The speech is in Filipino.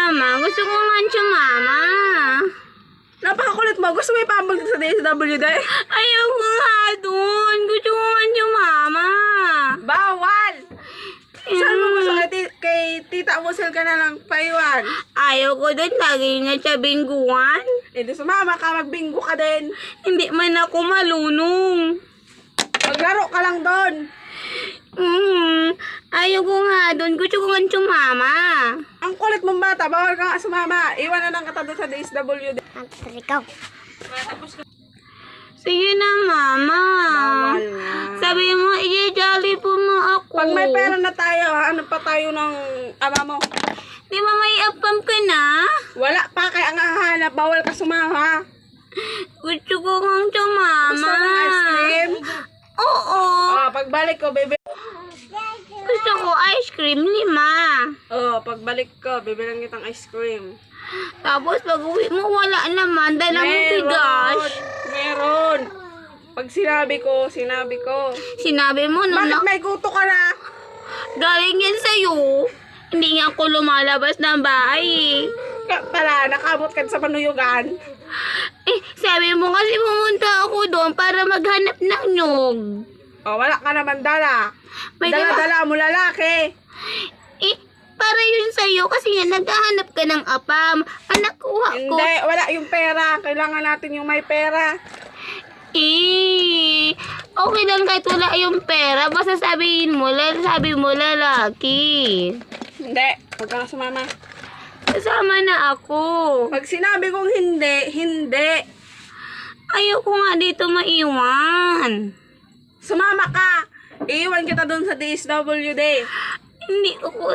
mama. Gusto ko nga sumama. Napakakulit mo. Gusto mo ipambag sa DSWD? Ayaw ko nga dun. Gusto ko nga sumama. Bawal! Saan mo gusto kay Tita Musel ka na lang paiwan? Ayaw ko dun. Lagi nga sa bingguan. Di sumama ka, magbinggo ka din. Hindi man ako malunong. Maglaro ka lang doon. Ayaw ko nga dun. Gusto ko nga sumama. Ang kulit mong bata, bawal ka nga sumama. Iwan na lang kita doon sa DSWD. Ikaw. Sige na, mama. Bawal nga. Sabi mo, i-jolly po mo ako. Pag may pera na tayo, ano pa tayo ng ama mo? Di ba may apam ka na? Wala pa, kaya ang hahanap, bawal ka sumama. Gusto ko nga sumama. Gusto mo ng ice cream? Oo. Pagbalik ko, bebe. Gusto ko ice cream 5. Pagbalik ko, bibilang kitang ice cream. Tapos pag uwi mo, wala naman. Dala mo bigas. Meron. Pag sinabi ko. Sinabi mo, no, Bakit may kuto ka na? galing yan sa'yo. Hindi nga ako lumalabas ng bahay. Pala, nakabot ka sa panuyugan. Sabi mo kasi pumunta ako doon para maghanap ng nyog. Wala ka naman dala. May Dala-dala mo lalaki. Para yun sa'yo kasi nga naghahanap ka ng apam. Anak, kuha ko. Hindi, wala yung pera. Kailangan natin yung may pera. Okay lang kahit wala yung pera. Basta sabi mo lalaki. Hindi, huwag ka na sumama. Kasama na ako. Pag sinabi kong hindi. Ayaw ko nga dito maiwan. Sumama ka. Iiwan kita doon sa DSWD. Hindi ako.